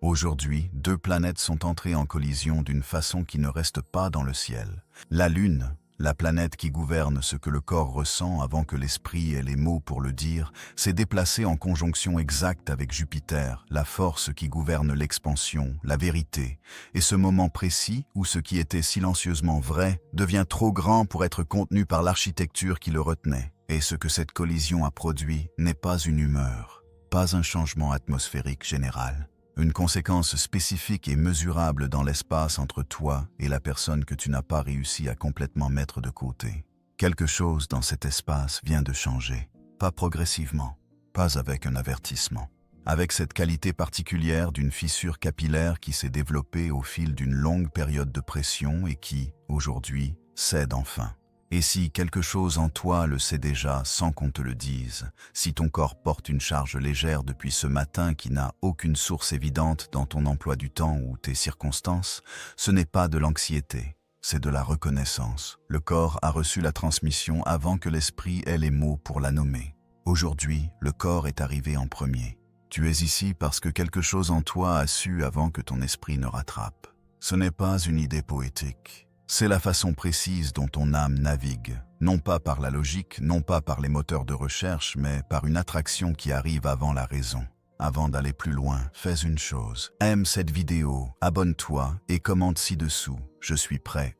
Aujourd'hui, deux planètes sont entrées en collision d'une façon qui ne reste pas dans le ciel. La Lune, la planète qui gouverne ce que le corps ressent avant que l'esprit ait les mots pour le dire, s'est déplacée en conjonction exacte avec Jupiter, la force qui gouverne l'expansion, la vérité, et ce moment précis où ce qui était silencieusement vrai devient trop grand pour être contenu par l'architecture qui le retenait. Et ce que cette collision a produit n'est pas une humeur, pas un changement atmosphérique général. Une conséquence spécifique et mesurable dans l'espace entre toi et la personne que tu n'as pas réussi à complètement mettre de côté. Quelque chose dans cet espace vient de changer, pas progressivement, pas avec un avertissement. Avec cette qualité particulière d'une fissure capillaire qui s'est développée au fil d'une longue période de pression et qui, aujourd'hui, cède enfin. Et si quelque chose en toi le sait déjà sans qu'on te le dise, si ton corps porte une charge légère depuis ce matin qui n'a aucune source évidente dans ton emploi du temps ou tes circonstances, ce n'est pas de l'anxiété, c'est de la reconnaissance. Le corps a reçu la transmission avant que l'esprit ait les mots pour la nommer. Aujourd'hui, le corps est arrivé en premier. Tu es ici parce que quelque chose en toi a su avant que ton esprit ne rattrape. Ce n'est pas une idée poétique. C'est la façon précise dont ton âme navigue, non pas par la logique, non pas par les moteurs de recherche, mais par une attraction qui arrive avant la raison. Avant d'aller plus loin, fais une chose. Aime cette vidéo, abonne-toi et commente ci-dessous. Je suis prêt,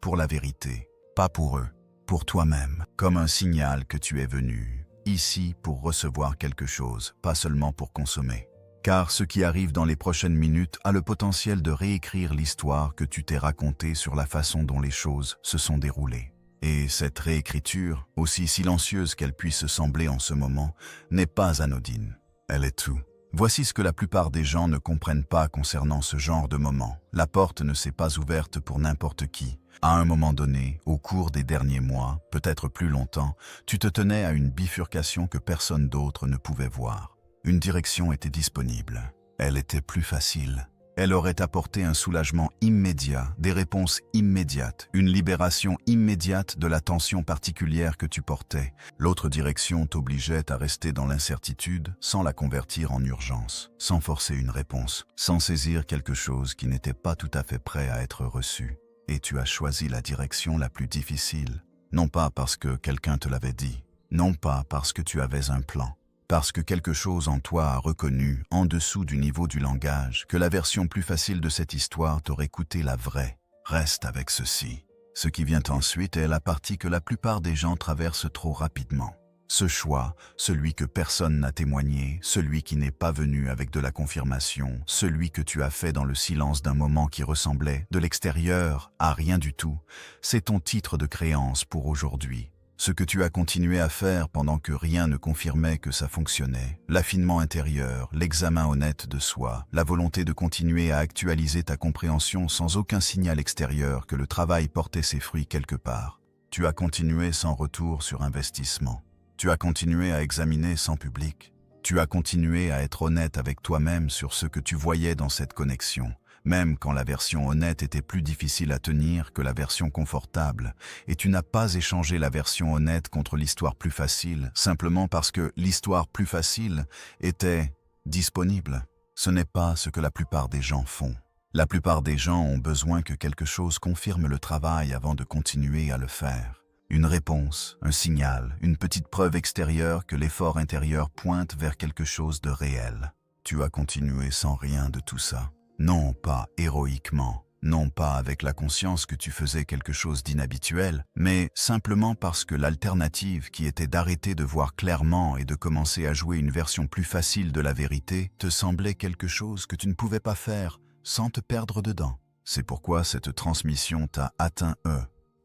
pour la vérité, pas pour eux, pour toi-même, comme un signal que tu es venu ici pour recevoir quelque chose, pas seulement pour consommer. Car ce qui arrive dans les prochaines minutes a le potentiel de réécrire l'histoire que tu t'es racontée sur la façon dont les choses se sont déroulées. Et cette réécriture, aussi silencieuse qu'elle puisse sembler en ce moment, n'est pas anodine. Elle est tout. Voici ce que la plupart des gens ne comprennent pas concernant ce genre de moment. La porte ne s'est pas ouverte pour n'importe qui. À un moment donné, au cours des derniers mois, peut-être plus longtemps, tu te tenais à une bifurcation que personne d'autre ne pouvait voir. Une direction était disponible. Elle était plus facile. Elle aurait apporté un soulagement immédiat, des réponses immédiates, une libération immédiate de la tension particulière que tu portais. L'autre direction t'obligeait à rester dans l'incertitude sans la convertir en urgence, sans forcer une réponse, sans saisir quelque chose qui n'était pas tout à fait prêt à être reçu. Et tu as choisi la direction la plus difficile, non pas parce que quelqu'un te l'avait dit, non pas parce que tu avais un plan, parce que quelque chose en toi a reconnu, en dessous du niveau du langage, que la version plus facile de cette histoire t'aurait coûté la vraie. Reste avec ceci. Ce qui vient ensuite est la partie que la plupart des gens traversent trop rapidement. Ce choix, celui que personne n'a témoigné, celui qui n'est pas venu avec de la confirmation, celui que tu as fait dans le silence d'un moment qui ressemblait, de l'extérieur, à rien du tout, c'est ton titre de créance pour aujourd'hui. Ce que tu as continué à faire pendant que rien ne confirmait que ça fonctionnait, l'affinement intérieur, l'examen honnête de soi, la volonté de continuer à actualiser ta compréhension sans aucun signal extérieur que le travail portait ses fruits quelque part. Tu as continué sans retour sur investissement. Tu as continué à examiner sans public. Tu as continué à être honnête avec toi-même sur ce que tu voyais dans cette connexion, même quand la version honnête était plus difficile à tenir que la version confortable, et tu n'as pas échangé la version honnête contre l'histoire plus facile, simplement parce que l'histoire plus facile était disponible. Ce n'est pas ce que la plupart des gens font. La plupart des gens ont besoin que quelque chose confirme le travail avant de continuer à le faire. Une réponse, un signal, une petite preuve extérieure que l'effort intérieur pointe vers quelque chose de réel. Tu as continué sans rien de tout ça. Non pas héroïquement, non pas avec la conscience que tu faisais quelque chose d'inhabituel, mais simplement parce que l'alternative qui était d'arrêter de voir clairement et de commencer à jouer une version plus facile de la vérité te semblait quelque chose que tu ne pouvais pas faire sans te perdre dedans. C'est pourquoi cette transmission t'a atteint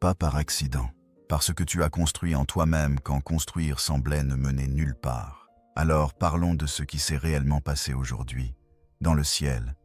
pas par accident, parce que tu as construit en toi-même quand construire semblait ne mener nulle part. Alors parlons de ce qui s'est réellement passé aujourd'hui, dans le ciel,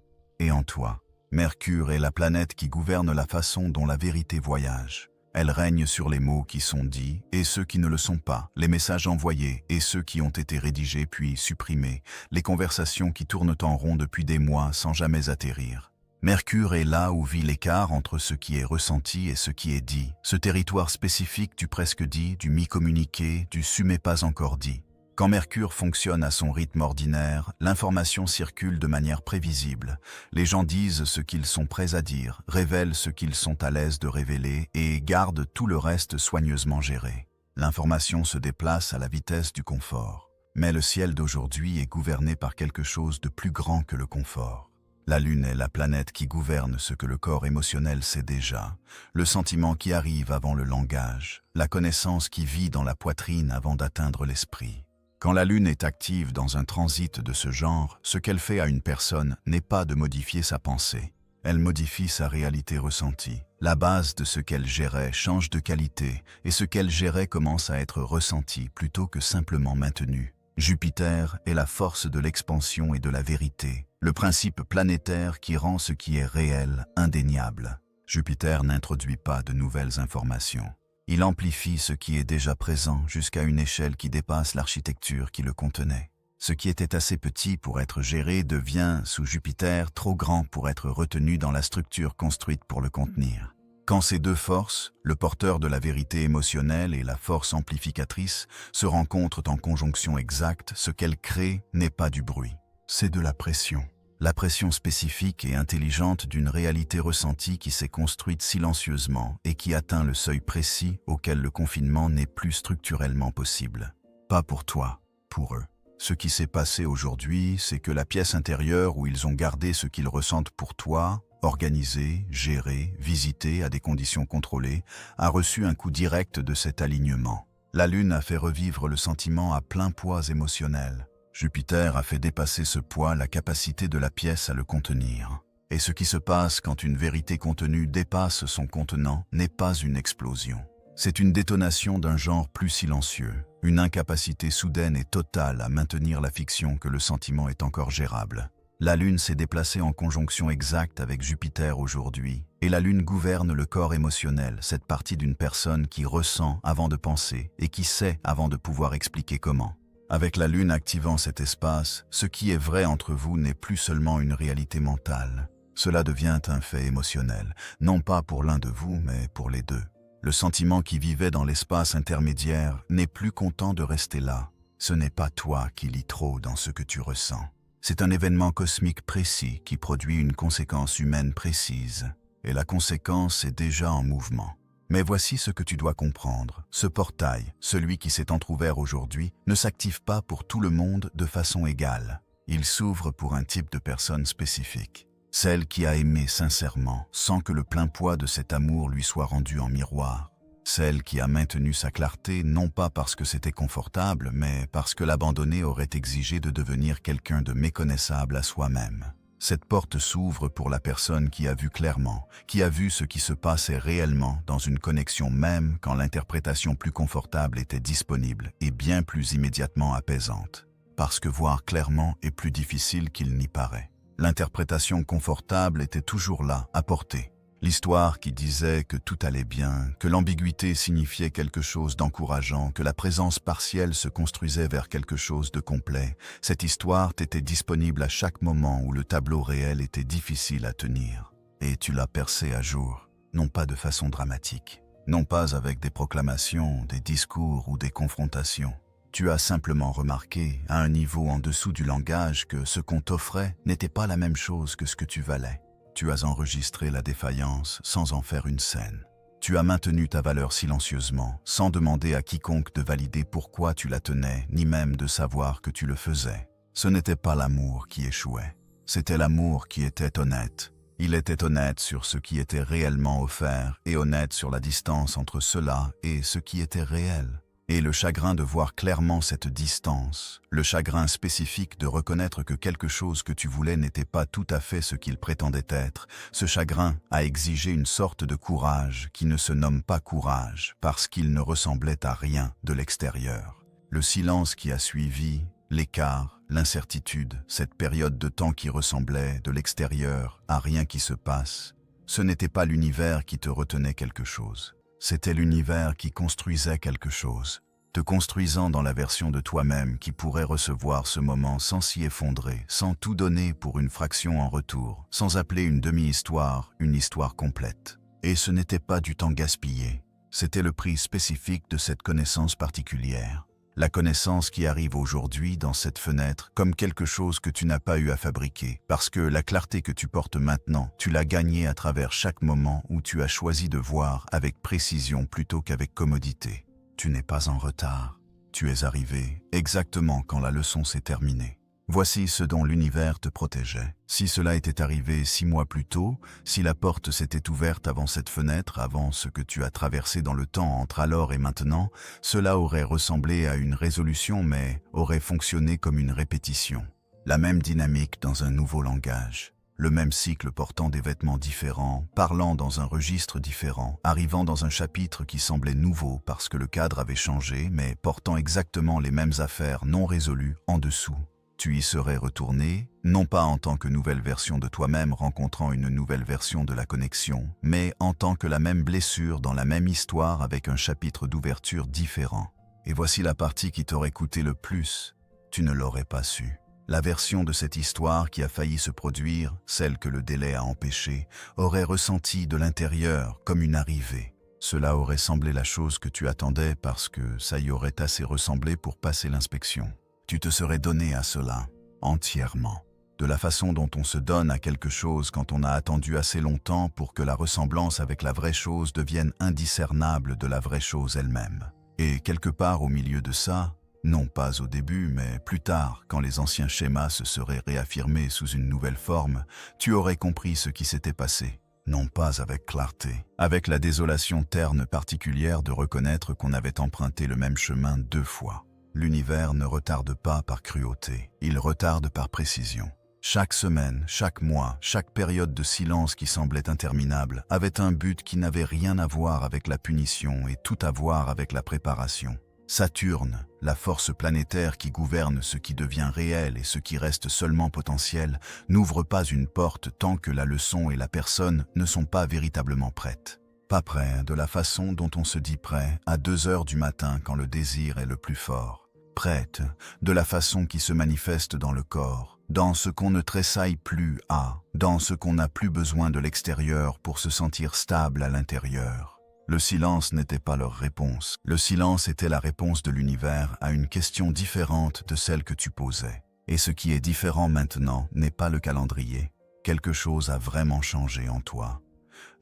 et en toi. Mercure est la planète qui gouverne la façon dont la vérité voyage. Elle règne sur les mots qui sont dits et ceux qui ne le sont pas, les messages envoyés et ceux qui ont été rédigés puis supprimés, les conversations qui tournent en rond depuis des mois sans jamais atterrir. Mercure est là où vit l'écart entre ce qui est ressenti et ce qui est dit, ce territoire spécifique du presque dit, du mi-communiqué, du su mais pas encore dit. Quand Mercure fonctionne à son rythme ordinaire, l'information circule de manière prévisible. Les gens disent ce qu'ils sont prêts à dire, révèlent ce qu'ils sont à l'aise de révéler et gardent tout le reste soigneusement géré. L'information se déplace à la vitesse du confort. Mais le ciel d'aujourd'hui est gouverné par quelque chose de plus grand que le confort. La Lune est la planète qui gouverne ce que le corps émotionnel sait déjà, le sentiment qui arrive avant le langage, la connaissance qui vit dans la poitrine avant d'atteindre l'esprit. Quand la Lune est active dans un transit de ce genre, ce qu'elle fait à une personne n'est pas de modifier sa pensée. Elle modifie sa réalité ressentie. La base de ce qu'elle gérait change de qualité et ce qu'elle gérait commence à être ressenti plutôt que simplement maintenu. Jupiter est la force de l'expansion et de la vérité, le principe planétaire qui rend ce qui est réel indéniable. Jupiter n'introduit pas de nouvelles informations. Il amplifie ce qui est déjà présent jusqu'à une échelle qui dépasse l'architecture qui le contenait. Ce qui était assez petit pour être géré devient, sous Jupiter, trop grand pour être retenu dans la structure construite pour le contenir. Quand ces deux forces, le porteur de la vérité émotionnelle et la force amplificatrice, se rencontrent en conjonction exacte, ce qu'elles créent n'est pas du bruit, c'est de la pression. La pression spécifique et intelligente d'une réalité ressentie qui s'est construite silencieusement et qui atteint le seuil précis auquel le confinement n'est plus structurellement possible. Pas pour toi, pour eux. Ce qui s'est passé aujourd'hui, c'est que la pièce intérieure où ils ont gardé ce qu'ils ressentent pour toi, organisé, géré, visité à des conditions contrôlées, a reçu un coup direct de cet alignement. La Lune a fait revivre le sentiment à plein poids émotionnel. Jupiter a fait dépasser ce poids la capacité de la pièce à le contenir. Et ce qui se passe quand une vérité contenue dépasse son contenant n'est pas une explosion. C'est une détonation d'un genre plus silencieux, une incapacité soudaine et totale à maintenir la fiction que le sentiment est encore gérable. La Lune s'est déplacée en conjonction exacte avec Jupiter aujourd'hui, et la Lune gouverne le corps émotionnel, cette partie d'une personne qui ressent avant de penser et qui sait avant de pouvoir expliquer comment. Avec la Lune activant cet espace, ce qui est vrai entre vous n'est plus seulement une réalité mentale. Cela devient un fait émotionnel, non pas pour l'un de vous, mais pour les deux. Le sentiment qui vivait dans l'espace intermédiaire n'est plus content de rester là. Ce n'est pas toi qui lis trop dans ce que tu ressens. C'est un événement cosmique précis qui produit une conséquence humaine précise. Et la conséquence est déjà en mouvement. Mais voici ce que tu dois comprendre. Ce portail, celui qui s'est entrouvert aujourd'hui, ne s'active pas pour tout le monde de façon égale. Il s'ouvre pour un type de personne spécifique. Celle qui a aimé sincèrement, sans que le plein poids de cet amour lui soit rendu en miroir. Celle qui a maintenu sa clarté non pas parce que c'était confortable, mais parce que l'abandonner aurait exigé de devenir quelqu'un de méconnaissable à soi-même. Cette porte s'ouvre pour la personne qui a vu clairement, qui a vu ce qui se passait réellement dans une connexion même quand l'interprétation plus confortable était disponible et bien plus immédiatement apaisante. Parce que voir clairement est plus difficile qu'il n'y paraît. L'interprétation confortable était toujours là, à portée. L'histoire qui disait que tout allait bien, que l'ambiguïté signifiait quelque chose d'encourageant, que la présence partielle se construisait vers quelque chose de complet, cette histoire t'était disponible à chaque moment où le tableau réel était difficile à tenir. Et tu l'as percé à jour, non pas de façon dramatique, non pas avec des proclamations, des discours ou des confrontations. Tu as simplement remarqué, à un niveau en dessous du langage, que ce qu'on t'offrait n'était pas la même chose que ce que tu valais. Tu as enregistré la défaillance sans en faire une scène. Tu as maintenu ta valeur silencieusement, sans demander à quiconque de valider pourquoi tu la tenais, ni même de savoir que tu le faisais. Ce n'était pas l'amour qui échouait. C'était l'amour qui était honnête. Il était honnête sur ce qui était réellement offert et honnête sur la distance entre cela et ce qui était réel. Et le chagrin de voir clairement cette distance, le chagrin spécifique de reconnaître que quelque chose que tu voulais n'était pas tout à fait ce qu'il prétendait être, ce chagrin a exigé une sorte de courage qui ne se nomme pas courage parce qu'il ne ressemblait à rien de l'extérieur. Le silence qui a suivi, l'écart, l'incertitude, cette période de temps qui ressemblait de l'extérieur à rien qui se passe, ce n'était pas l'univers qui te retenait quelque chose. C'était l'univers qui construisait quelque chose, te construisant dans la version de toi-même qui pourrait recevoir ce moment sans s'y effondrer, sans tout donner pour une fraction en retour, sans appeler une demi-histoire une histoire complète. Et ce n'était pas du temps gaspillé, c'était le prix spécifique de cette connaissance particulière. La connaissance qui arrive aujourd'hui dans cette fenêtre comme quelque chose que tu n'as pas eu à fabriquer, parce que la clarté que tu portes maintenant, tu l'as gagnée à travers chaque moment où tu as choisi de voir avec précision plutôt qu'avec commodité. Tu n'es pas en retard. Tu es arrivé exactement quand la leçon s'est terminée. Voici ce dont l'univers te protégeait. Si cela était arrivé 6 mois plus tôt, si la porte s'était ouverte avant cette fenêtre, avant ce que tu as traversé dans le temps entre alors et maintenant, cela aurait ressemblé à une résolution mais aurait fonctionné comme une répétition. La même dynamique dans un nouveau langage. Le même cycle portant des vêtements différents, parlant dans un registre différent, arrivant dans un chapitre qui semblait nouveau parce que le cadre avait changé, mais portant exactement les mêmes affaires non résolues en dessous. Tu y serais retourné, non pas en tant que nouvelle version de toi-même rencontrant une nouvelle version de la connexion, mais en tant que la même blessure dans la même histoire avec un chapitre d'ouverture différent. Et voici la partie qui t'aurait coûté le plus. Tu ne l'aurais pas su. La version de cette histoire qui a failli se produire, celle que le délai a empêchée, aurait ressenti de l'intérieur comme une arrivée. Cela aurait semblé la chose que tu attendais parce que ça y aurait assez ressemblé pour passer l'inspection. Tu te serais donné à cela, entièrement. De la façon dont on se donne à quelque chose quand on a attendu assez longtemps pour que la ressemblance avec la vraie chose devienne indiscernable de la vraie chose elle-même. Et quelque part au milieu de ça, non pas au début, mais plus tard, quand les anciens schémas se seraient réaffirmés sous une nouvelle forme, tu aurais compris ce qui s'était passé. Non pas avec clarté, avec la désolation terne particulière de reconnaître qu'on avait emprunté le même chemin 2 fois. L'univers ne retarde pas par cruauté, il retarde par précision. Chaque semaine, chaque mois, chaque période de silence qui semblait interminable avait un but qui n'avait rien à voir avec la punition et tout à voir avec la préparation. Saturne, la force planétaire qui gouverne ce qui devient réel et ce qui reste seulement potentiel, n'ouvre pas une porte tant que la leçon et la personne ne sont pas véritablement prêtes. Pas prêt de la façon dont on se dit prêt à 2 heures du matin quand le désir est le plus fort. Prête de la façon qui se manifeste dans le corps, dans ce qu'on ne tressaille plus à, dans ce qu'on n'a plus besoin de l'extérieur pour se sentir stable à l'intérieur. Le silence n'était pas leur réponse. Le silence était la réponse de l'univers à une question différente de celle que tu posais. Et ce qui est différent maintenant n'est pas le calendrier. Quelque chose a vraiment changé en toi.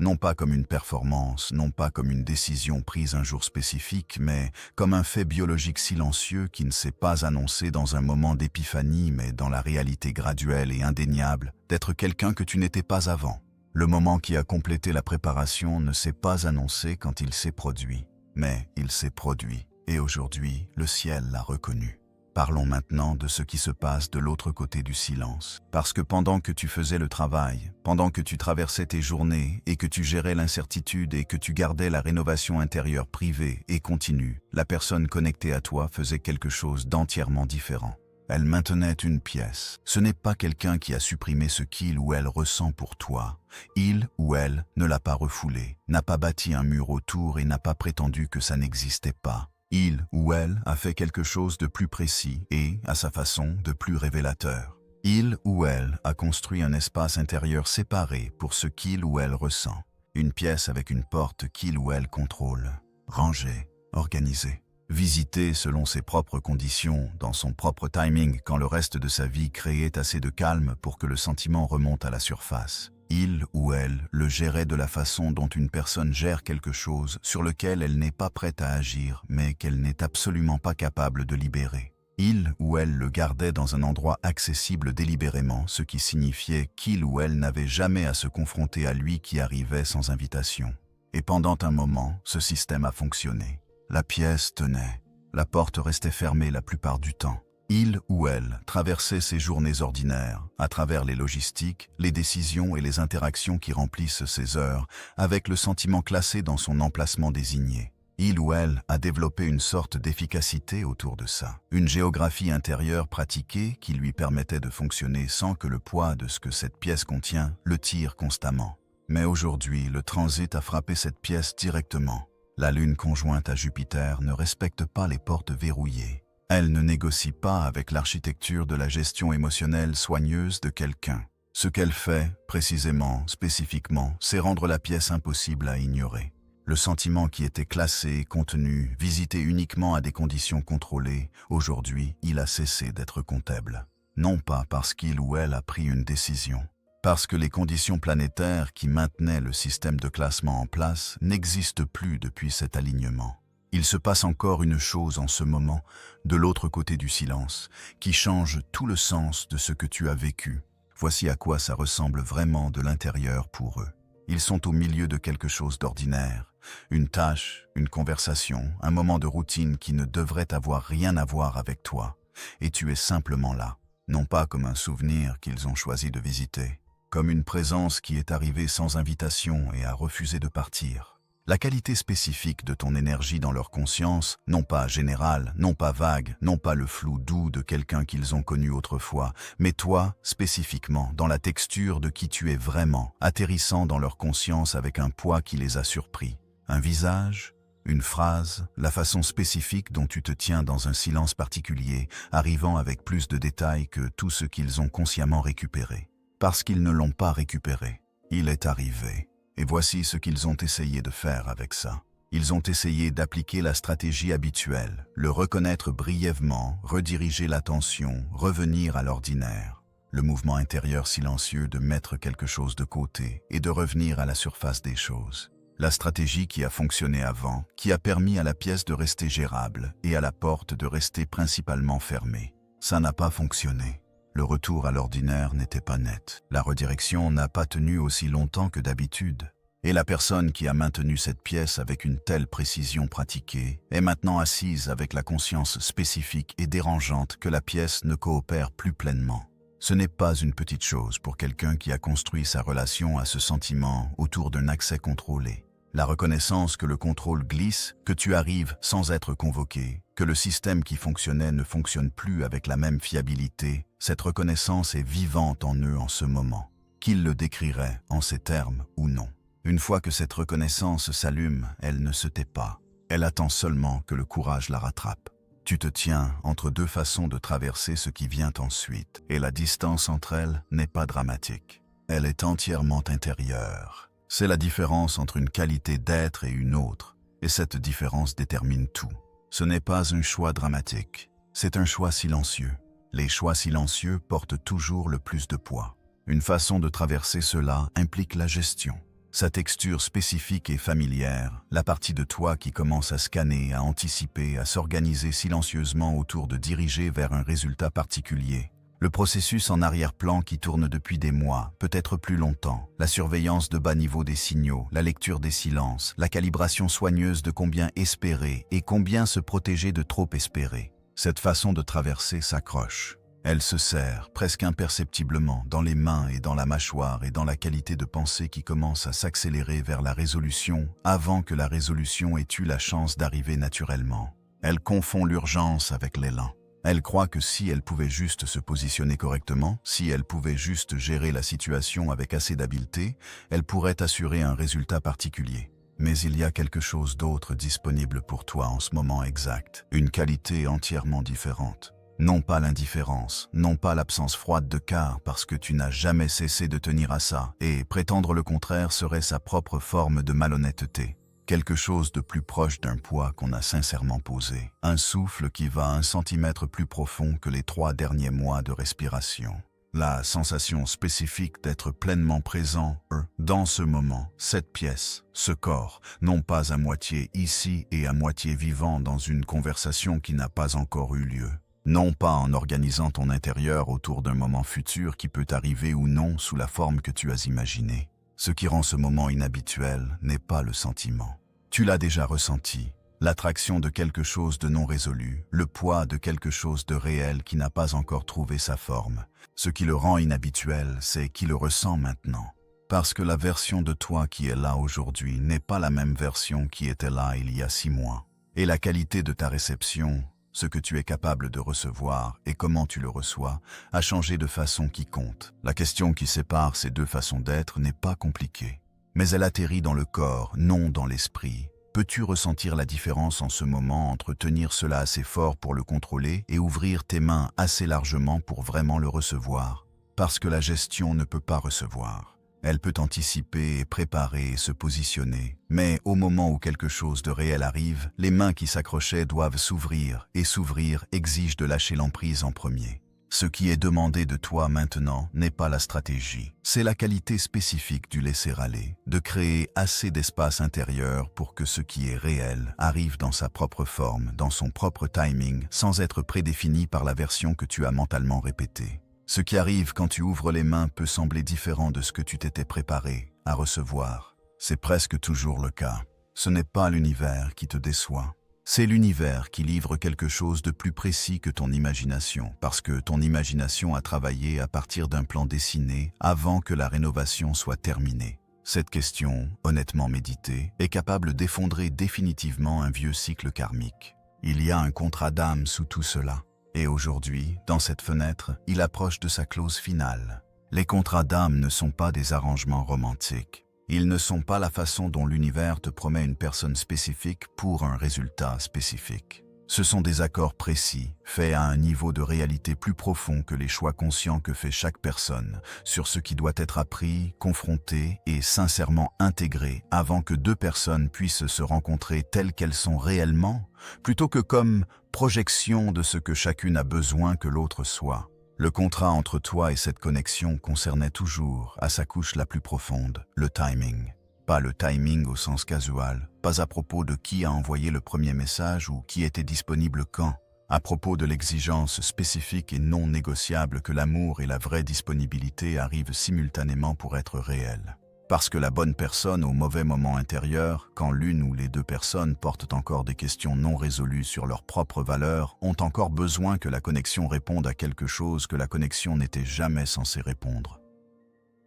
Non pas comme une performance, non pas comme une décision prise un jour spécifique, mais comme un fait biologique silencieux qui ne s'est pas annoncé dans un moment d'épiphanie, mais dans la réalité graduelle et indéniable d'être quelqu'un que tu n'étais pas avant. Le moment qui a complété la préparation ne s'est pas annoncé quand il s'est produit, mais il s'est produit, et aujourd'hui, le ciel l'a reconnu. Parlons maintenant de ce qui se passe de l'autre côté du silence. Parce que pendant que tu faisais le travail, pendant que tu traversais tes journées et que tu gérais l'incertitude et que tu gardais la rénovation intérieure privée et continue, la personne connectée à toi faisait quelque chose d'entièrement différent. Elle maintenait une pièce. Ce n'est pas quelqu'un qui a supprimé ce qu'il ou elle ressent pour toi. Il ou elle ne l'a pas refoulé, n'a pas bâti un mur autour et n'a pas prétendu que ça n'existait pas. Il ou elle a fait quelque chose de plus précis et, à sa façon, de plus révélateur. Il ou elle a construit un espace intérieur séparé pour ce qu'il ou elle ressent. Une pièce avec une porte qu'il ou elle contrôle. Rangée, organisée. Visitée selon ses propres conditions, dans son propre timing, quand le reste de sa vie créait assez de calme pour que le sentiment remonte à la surface. Il ou elle le gérait de la façon dont une personne gère quelque chose sur lequel elle n'est pas prête à agir, mais qu'elle n'est absolument pas capable de libérer. Il ou elle le gardait dans un endroit accessible délibérément, ce qui signifiait qu'il ou elle n'avait jamais à se confronter à lui qui arrivait sans invitation. Et pendant un moment, ce système a fonctionné. La pièce tenait. La porte restait fermée la plupart du temps. Il ou elle traversait ses journées ordinaires, à travers les logistiques, les décisions et les interactions qui remplissent ses heures, avec le sentiment classé dans son emplacement désigné. Il ou elle a développé une sorte d'efficacité autour de ça, une géographie intérieure pratiquée qui lui permettait de fonctionner sans que le poids de ce que cette pièce contient le tire constamment. Mais aujourd'hui, le transit a frappé cette pièce directement. La lune conjointe à Jupiter ne respecte pas les portes verrouillées. Elle ne négocie pas avec l'architecture de la gestion émotionnelle soigneuse de quelqu'un. Ce qu'elle fait, précisément, spécifiquement, c'est rendre la pièce impossible à ignorer. Le sentiment qui était classé, contenu, visité uniquement à des conditions contrôlées, aujourd'hui, il a cessé d'être comptable. Non pas parce qu'il ou elle a pris une décision, parce que les conditions planétaires qui maintenaient le système de classement en place n'existent plus depuis cet alignement. Il se passe encore une chose en ce moment, de l'autre côté du silence, qui change tout le sens de ce que tu as vécu. Voici à quoi ça ressemble vraiment de l'intérieur pour eux. Ils sont au milieu de quelque chose d'ordinaire, une tâche, une conversation, un moment de routine qui ne devrait avoir rien à voir avec toi. Et tu es simplement là, non pas comme un souvenir qu'ils ont choisi de visiter, comme une présence qui est arrivée sans invitation et a refusé de partir. La qualité spécifique de ton énergie dans leur conscience, non pas générale, non pas vague, non pas le flou doux de quelqu'un qu'ils ont connu autrefois, mais toi, spécifiquement, dans la texture de qui tu es vraiment, atterrissant dans leur conscience avec un poids qui les a surpris. Un visage, une phrase, la façon spécifique dont tu te tiens dans un silence particulier, arrivant avec plus de détails que tout ce qu'ils ont consciemment récupéré. Parce qu'ils ne l'ont pas récupéré, il est arrivé. Et voici ce qu'ils ont essayé de faire avec ça. Ils ont essayé d'appliquer la stratégie habituelle, le reconnaître brièvement, rediriger l'attention, revenir à l'ordinaire. Le mouvement intérieur silencieux de mettre quelque chose de côté et de revenir à la surface des choses. La stratégie qui a fonctionné avant, qui a permis à la pièce de rester gérable et à la porte de rester principalement fermée. Ça n'a pas fonctionné. Le retour à l'ordinaire n'était pas net. La redirection n'a pas tenu aussi longtemps que d'habitude. Et la personne qui a maintenu cette pièce avec une telle précision pratiquée est maintenant assise avec la conscience spécifique et dérangeante que la pièce ne coopère plus pleinement. Ce n'est pas une petite chose pour quelqu'un qui a construit sa relation à ce sentiment autour d'un accès contrôlé. La reconnaissance que le contrôle glisse, que tu arrives sans être convoqué, que le système qui fonctionnait ne fonctionne plus avec la même fiabilité, cette reconnaissance est vivante en eux en ce moment. Qu'ils le décriraient en ces termes ou non. Une fois que cette reconnaissance s'allume, elle ne se tait pas. Elle attend seulement que le courage la rattrape. Tu te tiens entre deux façons de traverser ce qui vient ensuite, et la distance entre elles n'est pas dramatique. Elle est entièrement intérieure. C'est la différence entre une qualité d'être et une autre, et cette différence détermine tout. Ce n'est pas un choix dramatique, c'est un choix silencieux. Les choix silencieux portent toujours le plus de poids. Une façon de traverser cela implique la gestion. Sa texture spécifique et familière, la partie de toi qui commence à scanner, à anticiper, à s'organiser silencieusement autour de diriger vers un résultat particulier. Le processus en arrière-plan qui tourne depuis des mois, peut-être plus longtemps, la surveillance de bas niveau des signaux, la lecture des silences, la calibration soigneuse de combien espérer et combien se protéger de trop espérer. Cette façon de traverser s'accroche. Elle se serre, presque imperceptiblement, dans les mains et dans la mâchoire et dans la qualité de pensée qui commence à s'accélérer vers la résolution avant que la résolution ait eu la chance d'arriver naturellement. Elle confond l'urgence avec l'élan. Elle croit que si elle pouvait juste se positionner correctement, si elle pouvait juste gérer la situation avec assez d'habileté, elle pourrait assurer un résultat particulier. Mais il y a quelque chose d'autre disponible pour toi en ce moment exact, une qualité entièrement différente. Non pas l'indifférence, non pas l'absence froide de quart parce que tu n'as jamais cessé de tenir à ça, et prétendre le contraire serait sa propre forme de malhonnêteté. Quelque chose de plus proche d'un poids qu'on a sincèrement posé. Un souffle qui va 1 centimètre plus profond que les 3 derniers mois de respiration. La sensation spécifique d'être pleinement présent, dans ce moment, cette pièce, ce corps, non pas à moitié ici et à moitié vivant dans une conversation qui n'a pas encore eu lieu. Non pas en organisant ton intérieur autour d'un moment futur qui peut arriver ou non sous la forme que tu as imaginée. Ce qui rend ce moment inhabituel n'est pas le sentiment. Tu l'as déjà ressenti, l'attraction de quelque chose de non résolu, le poids de quelque chose de réel qui n'a pas encore trouvé sa forme. Ce qui le rend inhabituel, c'est qu'il le ressent maintenant. Parce que la version de toi qui est là aujourd'hui n'est pas la même version qui était là il y a 6 mois. Et la qualité de ta réception, ce que tu es capable de recevoir et comment tu le reçois, a changé de façon qui compte. La question qui sépare ces deux façons d'être n'est pas compliquée. Mais elle atterrit dans le corps, non dans l'esprit. Peux-tu ressentir la différence en ce moment entre tenir cela assez fort pour le contrôler et ouvrir tes mains assez largement pour vraiment le recevoir? Parce que la gestion ne peut pas recevoir. Elle peut anticiper et préparer et se positionner. Mais au moment où quelque chose de réel arrive, les mains qui s'accrochaient doivent s'ouvrir, et s'ouvrir exige de lâcher l'emprise en premier. Ce qui est demandé de toi maintenant n'est pas la stratégie, c'est la qualité spécifique du laisser-aller, de créer assez d'espace intérieur pour que ce qui est réel arrive dans sa propre forme, dans son propre timing, sans être prédéfini par la version que tu as mentalement répétée. Ce qui arrive quand tu ouvres les mains peut sembler différent de ce que tu t'étais préparé à recevoir. C'est presque toujours le cas. Ce n'est pas l'univers qui te déçoit. C'est l'univers qui livre quelque chose de plus précis que ton imagination, parce que ton imagination a travaillé à partir d'un plan dessiné avant que la rénovation soit terminée. Cette question, honnêtement méditée, est capable d'effondrer définitivement un vieux cycle karmique. Il y a un contrat d'âme sous tout cela. Et aujourd'hui, dans cette fenêtre, il approche de sa clause finale. Les contrats d'âme ne sont pas des arrangements romantiques. Ils ne sont pas la façon dont l'univers te promet une personne spécifique pour un résultat spécifique. Ce sont des accords précis, faits à un niveau de réalité plus profond que les choix conscients que fait chaque personne, sur ce qui doit être appris, confronté et sincèrement intégré avant que deux personnes puissent se rencontrer telles qu'elles sont réellement, plutôt que comme projection de ce que chacune a besoin que l'autre soit. Le contrat entre toi et cette connexion concernait toujours, à sa couche la plus profonde, le timing. Pas le timing au sens casual, pas à propos de qui a envoyé le premier message ou qui était disponible quand, à propos de l'exigence spécifique et non négociable que l'amour et la vraie disponibilité arrivent simultanément pour être réels. Parce que la bonne personne au mauvais moment intérieur, quand l'une ou les deux personnes portent encore des questions non résolues sur leurs propres valeurs, ont encore besoin que la connexion réponde à quelque chose que la connexion n'était jamais censée répondre.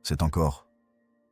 C'est encore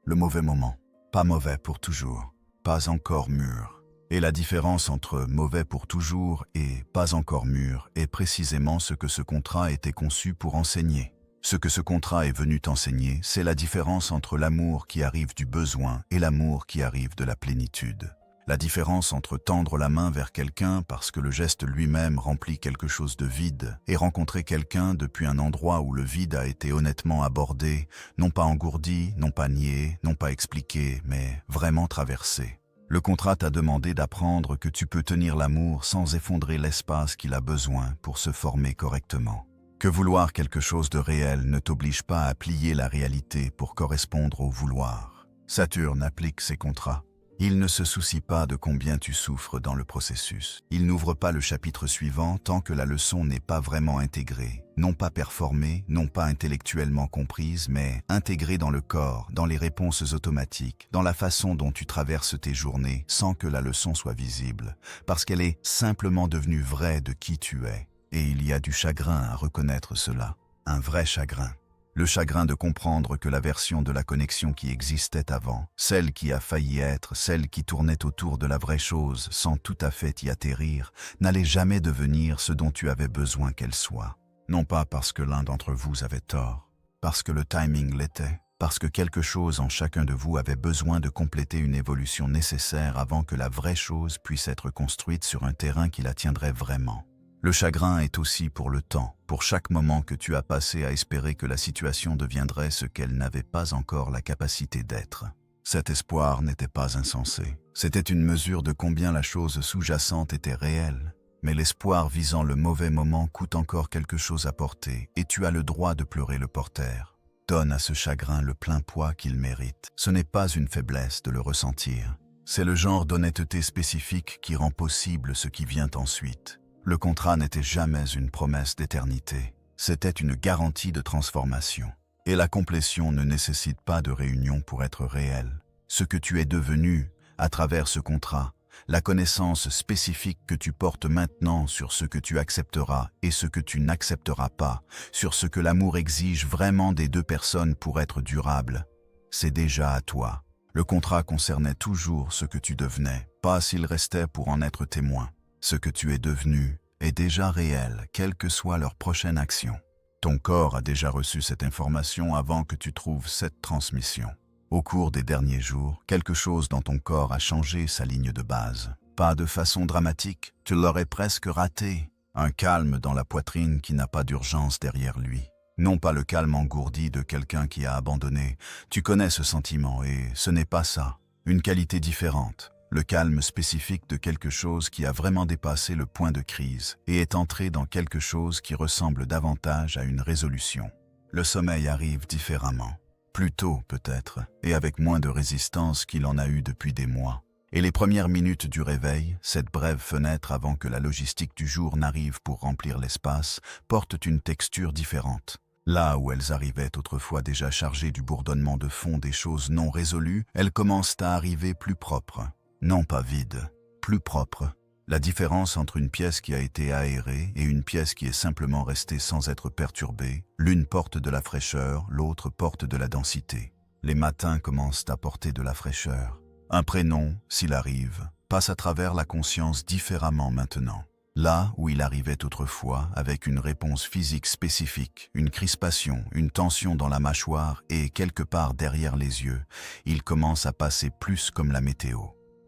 le mauvais moment. Pas mauvais pour toujours, pas encore mûr. Et la différence entre mauvais pour toujours et pas encore mûr est précisément ce que ce contrat était conçu pour enseigner. Ce que ce contrat est venu t'enseigner, c'est la différence entre l'amour qui arrive du besoin et l'amour qui arrive de la plénitude. La différence entre tendre la main vers quelqu'un parce que le geste lui-même remplit quelque chose de vide et rencontrer quelqu'un depuis un endroit où le vide a été honnêtement abordé, non pas engourdi, non pas nié, non pas expliqué, mais vraiment traversé. Le contrat t'a demandé d'apprendre que tu peux tenir l'amour sans effondrer l'espace qu'il a besoin pour se former correctement. Que vouloir quelque chose de réel ne t'oblige pas à plier la réalité pour correspondre au vouloir. Saturne applique ses contrats. Il ne se soucie pas de combien tu souffres dans le processus. Il n'ouvre pas le chapitre suivant tant que la leçon n'est pas vraiment intégrée, non pas performée, non pas intellectuellement comprise, mais intégrée dans le corps, dans les réponses automatiques, dans la façon dont tu traverses tes journées sans que la leçon soit visible, parce qu'elle est simplement devenue vraie de qui tu es. Et il y a du chagrin à reconnaître cela, un vrai chagrin. Le chagrin de comprendre que la version de la connexion qui existait avant, celle qui a failli être, celle qui tournait autour de la vraie chose sans tout à fait y atterrir, n'allait jamais devenir ce dont tu avais besoin qu'elle soit. Non pas parce que l'un d'entre vous avait tort, parce que le timing l'était, parce que quelque chose en chacun de vous avait besoin de compléter une évolution nécessaire avant que la vraie chose puisse être construite sur un terrain qui la tiendrait vraiment. Le chagrin est aussi pour le temps, pour chaque moment que tu as passé à espérer que la situation deviendrait ce qu'elle n'avait pas encore la capacité d'être. Cet espoir n'était pas insensé. C'était une mesure de combien la chose sous-jacente était réelle. Mais l'espoir visant le mauvais moment coûte encore quelque chose à porter, et tu as le droit de pleurer le porteur. Donne à ce chagrin le plein poids qu'il mérite. Ce n'est pas une faiblesse de le ressentir. C'est le genre d'honnêteté spécifique qui rend possible ce qui vient ensuite. Le contrat n'était jamais une promesse d'éternité, c'était une garantie de transformation. Et la complétion ne nécessite pas de réunion pour être réelle. Ce que tu es devenu, à travers ce contrat, la connaissance spécifique que tu portes maintenant sur ce que tu accepteras et ce que tu n'accepteras pas, sur ce que l'amour exige vraiment des deux personnes pour être durable, c'est déjà à toi. Le contrat concernait toujours ce que tu devenais, pas s'il restait pour en être témoin. Ce que tu es devenu est déjà réel, quelle que soit leur prochaine action. Ton corps a déjà reçu cette information avant que tu trouves cette transmission. Au cours des derniers jours, quelque chose dans ton corps a changé sa ligne de base. Pas de façon dramatique, tu l'aurais presque raté. Un calme dans la poitrine qui n'a pas d'urgence derrière lui. Non pas le calme engourdi de quelqu'un qui a abandonné. Tu connais ce sentiment et ce n'est pas ça. Une qualité différente. Le calme spécifique de quelque chose qui a vraiment dépassé le point de crise et est entré dans quelque chose qui ressemble davantage à une résolution. Le sommeil arrive différemment. Plus tôt peut-être, et avec moins de résistance qu'il en a eu depuis des mois. Et les premières minutes du réveil, cette brève fenêtre avant que la logistique du jour n'arrive pour remplir l'espace, portent une texture différente. Là où elles arrivaient autrefois déjà chargées du bourdonnement de fond des choses non résolues, elles commencent à arriver plus propres. Non pas vides, plus propres. La différence entre une pièce qui a été aérée et une pièce qui est simplement restée sans être perturbée, l'une porte de la fraîcheur, l'autre porte de la densité. Les matins commencent à porter de la fraîcheur. Un prénom, s'il arrive, passe à travers la conscience différemment maintenant. Là où il arrivait autrefois avec une réponse physique spécifique, une crispation, une tension dans la mâchoire et quelque part derrière les yeux, il commence à passer plus comme la météo.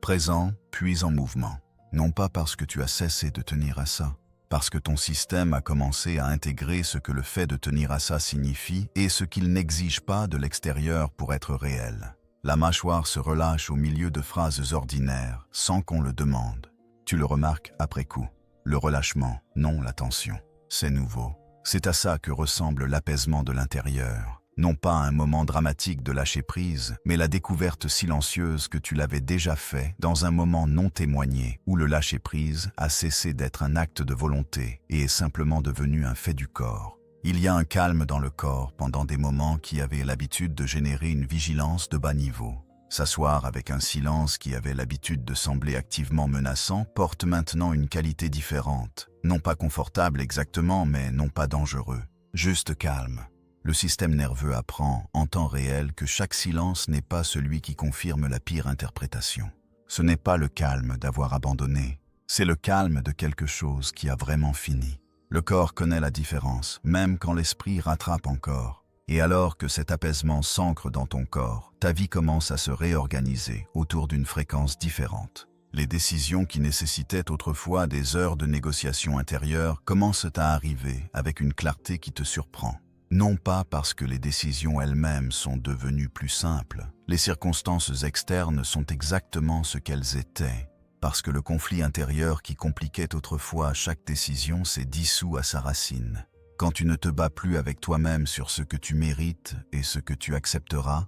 Présent, puis en mouvement. Non pas parce que tu as cessé de tenir à ça, parce que ton système a commencé à intégrer ce que le fait de tenir à ça signifie et ce qu'il n'exige pas de l'extérieur pour être réel. La mâchoire se relâche au milieu de phrases ordinaires, sans qu'on le demande. Tu le remarques après coup. Le relâchement, non la tension. C'est nouveau. C'est à ça que ressemble l'apaisement de l'intérieur. Non pas un moment dramatique de lâcher prise, mais la découverte silencieuse que tu l'avais déjà fait dans un moment non témoigné, où le lâcher prise a cessé d'être un acte de volonté et est simplement devenu un fait du corps. Il y a un calme dans le corps pendant des moments qui avaient l'habitude de générer une vigilance de bas niveau. S'asseoir avec un silence qui avait l'habitude de sembler activement menaçant porte maintenant une qualité différente. Non pas confortable exactement, mais non pas dangereux. Juste calme. Le système nerveux apprend, en temps réel, que chaque silence n'est pas celui qui confirme la pire interprétation. Ce n'est pas le calme d'avoir abandonné, c'est le calme de quelque chose qui a vraiment fini. Le corps connaît la différence, même quand l'esprit rattrape encore. Et alors que cet apaisement s'ancre dans ton corps, ta vie commence à se réorganiser autour d'une fréquence différente. Les décisions qui nécessitaient autrefois des heures de négociation intérieure commencent à arriver avec une clarté qui te surprend. Non pas parce que les décisions elles-mêmes sont devenues plus simples. Les circonstances externes sont exactement ce qu'elles étaient. Parce que le conflit intérieur qui compliquait autrefois chaque décision s'est dissous à sa racine. Quand tu ne te bats plus avec toi-même sur ce que tu mérites et ce que tu accepteras,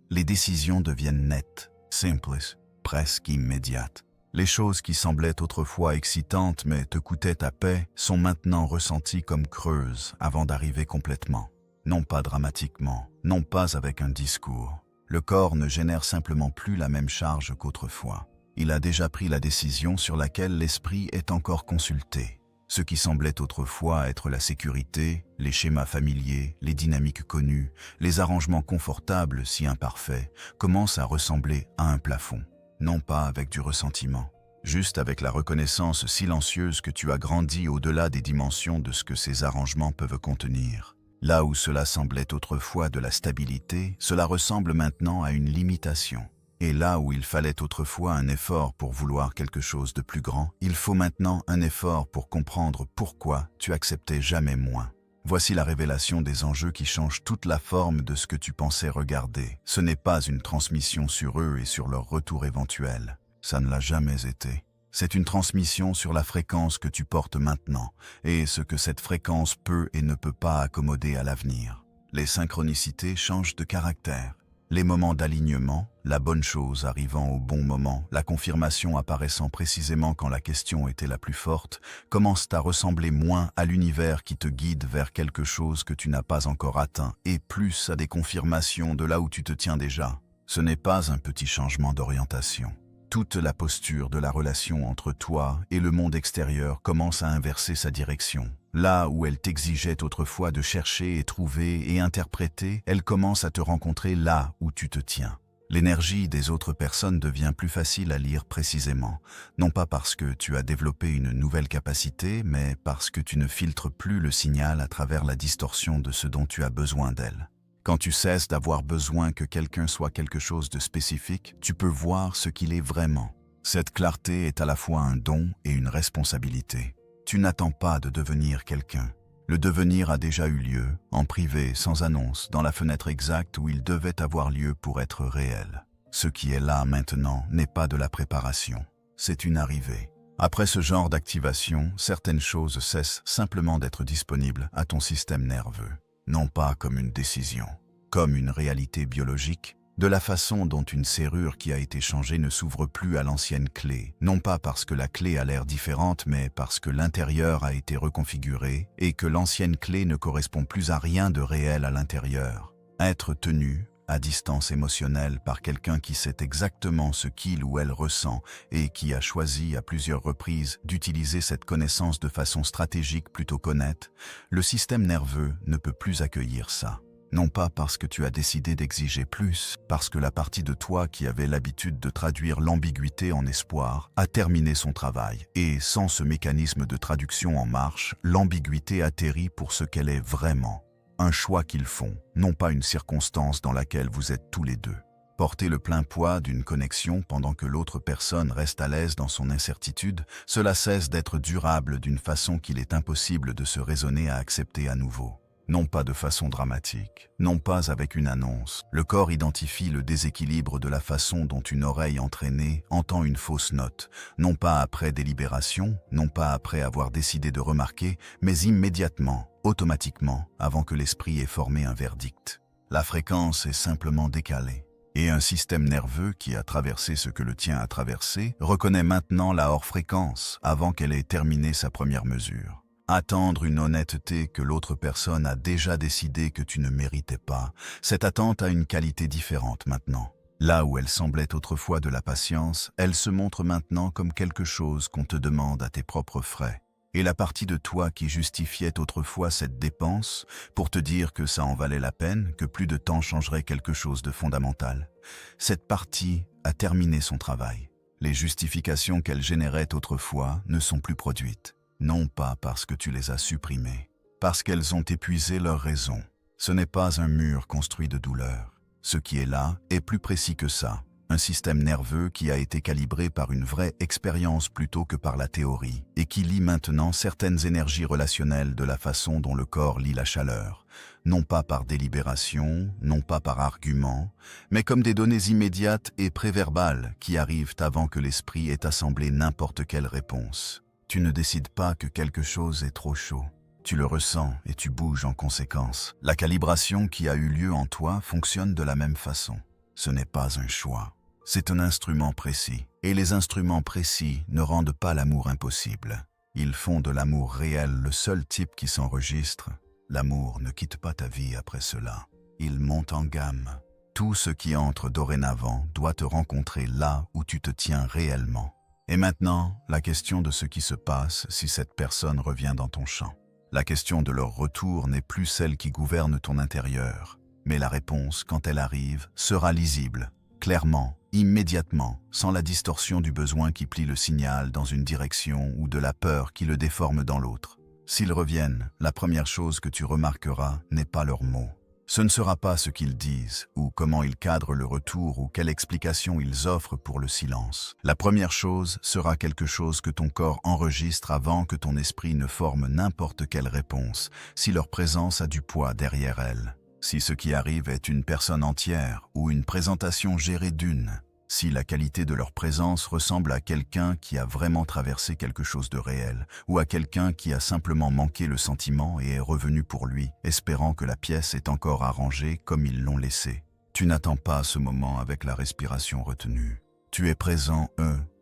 les décisions deviennent nettes, simples, presque immédiates. Les choses qui semblaient autrefois excitantes mais te coûtaient ta paix sont maintenant ressenties comme creuses avant d'arriver complètement. Non pas dramatiquement, non pas avec un discours. Le corps ne génère simplement plus la même charge qu'autrefois. Il a déjà pris la décision sur laquelle l'esprit est encore consulté. Ce qui semblait autrefois être la sécurité, les schémas familiers, les dynamiques connues, les arrangements confortables si imparfaits, commencent à ressembler à un plafond. Non pas avec du ressentiment, juste avec la reconnaissance silencieuse que tu as grandi au-delà des dimensions de ce que ces arrangements peuvent contenir. Là où cela semblait autrefois de la stabilité, cela ressemble maintenant à une limitation. Et là où il fallait autrefois un effort pour vouloir quelque chose de plus grand, il faut maintenant un effort pour comprendre pourquoi tu acceptais jamais moins. Voici la révélation des enjeux qui changent toute la forme de ce que tu pensais regarder. Ce n'est pas une transmission sur eux et sur leur retour éventuel. Ça ne l'a jamais été. C'est une transmission sur la fréquence que tu portes maintenant et ce que cette fréquence peut et ne peut pas accommoder à l'avenir. Les synchronicités changent de caractère. Les moments d'alignement, la bonne chose arrivant au bon moment, la confirmation apparaissant précisément quand la question était la plus forte, commencent à ressembler moins à l'univers qui te guide vers quelque chose que tu n'as pas encore atteint et plus à des confirmations de là où tu te tiens déjà. Ce n'est pas un petit changement d'orientation. Toute la posture de la relation entre toi et le monde extérieur commence à inverser sa direction. Là où elle t'exigeait autrefois de chercher et trouver et interpréter, elle commence à te rencontrer là où tu te tiens. L'énergie des autres personnes devient plus facile à lire précisément, non pas parce que tu as développé une nouvelle capacité, mais parce que tu ne filtres plus le signal à travers la distorsion de ce dont tu as besoin d'elle. Quand tu cesses d'avoir besoin que quelqu'un soit quelque chose de spécifique, tu peux voir ce qu'il est vraiment. Cette clarté est à la fois un don et une responsabilité. Tu n'attends pas de devenir quelqu'un. Le devenir a déjà eu lieu, en privé, sans annonce, dans la fenêtre exacte où il devait avoir lieu pour être réel. Ce qui est là maintenant n'est pas de la préparation, c'est une arrivée. Après ce genre d'activation, certaines choses cessent simplement d'être disponibles à ton système nerveux, non pas comme une décision, comme une réalité biologique, de la façon dont une serrure qui a été changée ne s'ouvre plus à l'ancienne clé, non pas parce que la clé a l'air différente, mais parce que l'intérieur a été reconfiguré et que l'ancienne clé ne correspond plus à rien de réel à l'intérieur. Être tenu à distance émotionnelle par quelqu'un qui sait exactement ce qu'il ou elle ressent et qui a choisi à plusieurs reprises d'utiliser cette connaissance de façon stratégique plutôt qu'honnête, le système nerveux ne peut plus accueillir ça. Non pas parce que tu as décidé d'exiger plus, parce que la partie de toi qui avait l'habitude de traduire l'ambiguïté en espoir a terminé son travail. Et sans ce mécanisme de traduction en marche, l'ambiguïté atterrit pour ce qu'elle est vraiment. Un choix qu'ils font, non pas une circonstance dans laquelle vous êtes tous les deux. Porter le plein poids d'une connexion pendant que l'autre personne reste à l'aise dans son incertitude, cela cesse d'être durable d'une façon qu'il est impossible de se raisonner à accepter à nouveau. Non pas de façon dramatique, non pas avec une annonce. Le corps identifie le déséquilibre de la façon dont une oreille entraînée entend une fausse note, non pas après délibération, non pas après avoir décidé de remarquer, mais immédiatement, automatiquement, avant que l'esprit ait formé un verdict. La fréquence est simplement décalée. Et un système nerveux qui a traversé ce que le tien a traversé reconnaît maintenant la hors-fréquence avant qu'elle ait terminé sa première mesure. Attendre une honnêteté que l'autre personne a déjà décidé que tu ne méritais pas, cette attente a une qualité différente maintenant. Là où elle semblait autrefois de la patience, elle se montre maintenant comme quelque chose qu'on te demande à tes propres frais. Et la partie de toi qui justifiait autrefois cette dépense, pour te dire que ça en valait la peine, que plus de temps changerait quelque chose de fondamental, cette partie a terminé son travail. Les justifications qu'elle générait autrefois ne sont plus produites. Non pas parce que tu les as supprimées, parce qu'elles ont épuisé leur raison. Ce n'est pas un mur construit de douleur. Ce qui est là est plus précis que ça. Un système nerveux qui a été calibré par une vraie expérience plutôt que par la théorie, et qui lit maintenant certaines énergies relationnelles de la façon dont le corps lit la chaleur. Non pas par délibération, non pas par argument, mais comme des données immédiates et préverbales qui arrivent avant que l'esprit ait assemblé n'importe quelle réponse. Tu ne décides pas que quelque chose est trop chaud. Tu le ressens et tu bouges en conséquence. La calibration qui a eu lieu en toi fonctionne de la même façon. Ce n'est pas un choix. C'est un instrument précis. Et les instruments précis ne rendent pas l'amour impossible. Ils font de l'amour réel le seul type qui s'enregistre. L'amour ne quitte pas ta vie après cela. Il monte en gamme. Tout ce qui entre dorénavant doit te rencontrer là où tu te tiens réellement. Et maintenant, la question de ce qui se passe si cette personne revient dans ton champ. La question de leur retour n'est plus celle qui gouverne ton intérieur, mais la réponse, quand elle arrive, sera lisible, clairement, immédiatement, sans la distorsion du besoin qui plie le signal dans une direction ou de la peur qui le déforme dans l'autre. S'ils reviennent, la première chose que tu remarqueras n'est pas leurs mots. Ce ne sera pas ce qu'ils disent, ou comment ils cadrent le retour, ou quelle explication ils offrent pour le silence. La première chose sera quelque chose que ton corps enregistre avant que ton esprit ne forme n'importe quelle réponse, si leur présence a du poids derrière elle. Si ce qui arrive est une personne entière, ou une présentation gérée d'une. Si la qualité de leur présence ressemble à quelqu'un qui a vraiment traversé quelque chose de réel, ou à quelqu'un qui a simplement manqué le sentiment et est revenu pour lui, espérant que la pièce est encore arrangée comme ils l'ont laissée. Tu n'attends pas ce moment avec la respiration retenue. Tu es présent,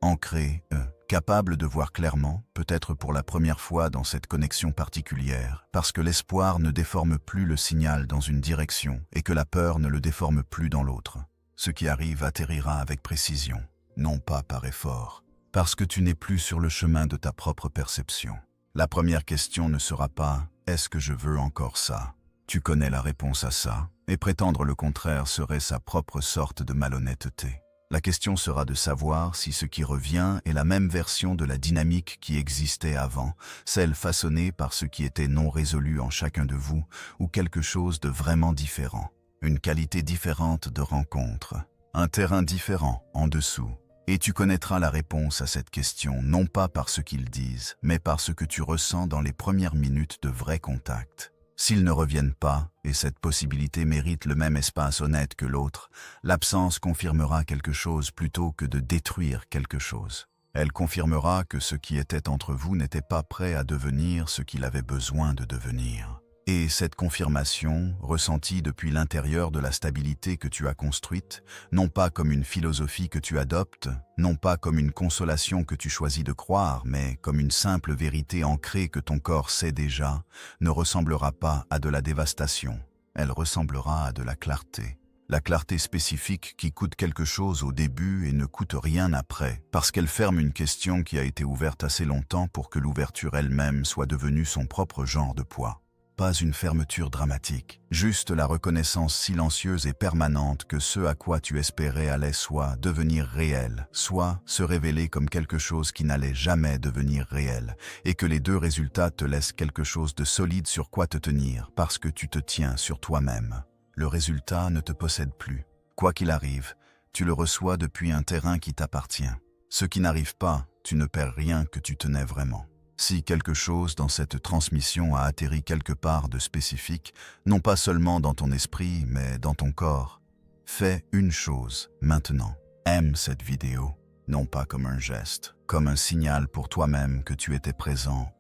ancré, capable de voir clairement, peut-être pour la première fois dans cette connexion particulière, parce que l'espoir ne déforme plus le signal dans une direction et que la peur ne le déforme plus dans l'autre. Ce qui arrive atterrira avec précision, non pas par effort, parce que tu n'es plus sur le chemin de ta propre perception. La première question ne sera pas « Est-ce que je veux encore ça ?» Tu connais la réponse à ça, et prétendre le contraire serait sa propre sorte de malhonnêteté. La question sera de savoir si ce qui revient est la même version de la dynamique qui existait avant, celle façonnée par ce qui était non résolu en chacun de vous, ou quelque chose de vraiment différent. Une qualité différente de rencontre, un terrain différent en dessous. Et tu connaîtras la réponse à cette question, non pas par ce qu'ils disent, mais par ce que tu ressens dans les premières minutes de vrai contact. S'ils ne reviennent pas, et cette possibilité mérite le même espace honnête que l'autre, l'absence confirmera quelque chose plutôt que de détruire quelque chose. Elle confirmera que ce qui était entre vous n'était pas prêt à devenir ce qu'il avait besoin de devenir. Et cette confirmation, ressentie depuis l'intérieur de la stabilité que tu as construite, non pas comme une philosophie que tu adoptes, non pas comme une consolation que tu choisis de croire, mais comme une simple vérité ancrée que ton corps sait déjà, ne ressemblera pas à de la dévastation, elle ressemblera à de la clarté. La clarté spécifique qui coûte quelque chose au début et ne coûte rien après, parce qu'elle ferme une question qui a été ouverte assez longtemps pour que l'ouverture elle-même soit devenue son propre genre de poids. Pas une fermeture dramatique, juste la reconnaissance silencieuse et permanente que ce à quoi tu espérais allait soit devenir réel, soit se révéler comme quelque chose qui n'allait jamais devenir réel, et que les deux résultats te laissent quelque chose de solide sur quoi te tenir, parce que tu te tiens sur toi-même. Le résultat ne te possède plus. Quoi qu'il arrive, tu le reçois depuis un terrain qui t'appartient. Ce qui n'arrive pas, tu ne perds rien que tu tenais vraiment. Si quelque chose dans cette transmission a atterri quelque part de spécifique, non pas seulement dans ton esprit, mais dans ton corps, fais une chose maintenant. Aime cette vidéo, non pas comme un geste, comme un signal pour toi-même que tu étais présent,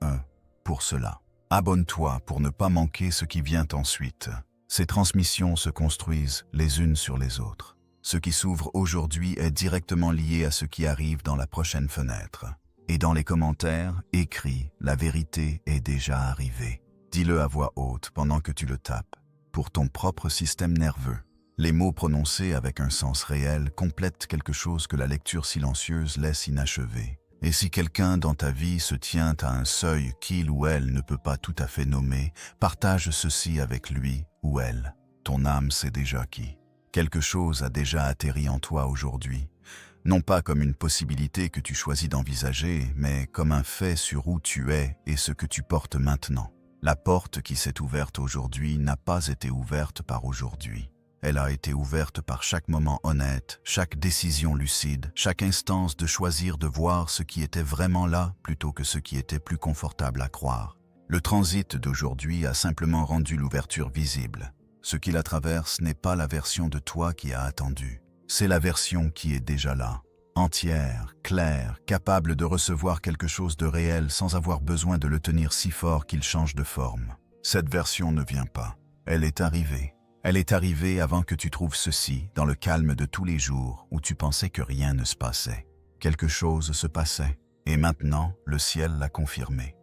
pour cela. Abonne-toi pour ne pas manquer ce qui vient ensuite. Ces transmissions se construisent les unes sur les autres. Ce qui s'ouvre aujourd'hui est directement lié à ce qui arrive dans la prochaine fenêtre. Et dans les commentaires, écris « La vérité est déjà arrivée ». Dis-le à voix haute pendant que tu le tapes. Pour ton propre système nerveux, les mots prononcés avec un sens réel complètent quelque chose que la lecture silencieuse laisse inachevé. Et si quelqu'un dans ta vie se tient à un seuil qu'il ou elle ne peut pas tout à fait nommer, partage ceci avec lui ou elle. Ton âme sait déjà qui. Quelque chose a déjà atterri en toi aujourd'hui. Non pas comme une possibilité que tu choisis d'envisager, mais comme un fait sur où tu es et ce que tu portes maintenant. La porte qui s'est ouverte aujourd'hui n'a pas été ouverte par aujourd'hui. Elle a été ouverte par chaque moment honnête, chaque décision lucide, chaque instance de choisir de voir ce qui était vraiment là plutôt que ce qui était plus confortable à croire. Le transit d'aujourd'hui a simplement rendu l'ouverture visible. Ce qui la traverse n'est pas la version de toi qui a attendu. C'est la version qui est déjà là, entière, claire, capable de recevoir quelque chose de réel sans avoir besoin de le tenir si fort qu'il change de forme. Cette version ne vient pas. Elle est arrivée. Elle est arrivée avant que tu trouves ceci, dans le calme de tous les jours où tu pensais que rien ne se passait. Quelque chose se passait. Et maintenant, le ciel l'a confirmé.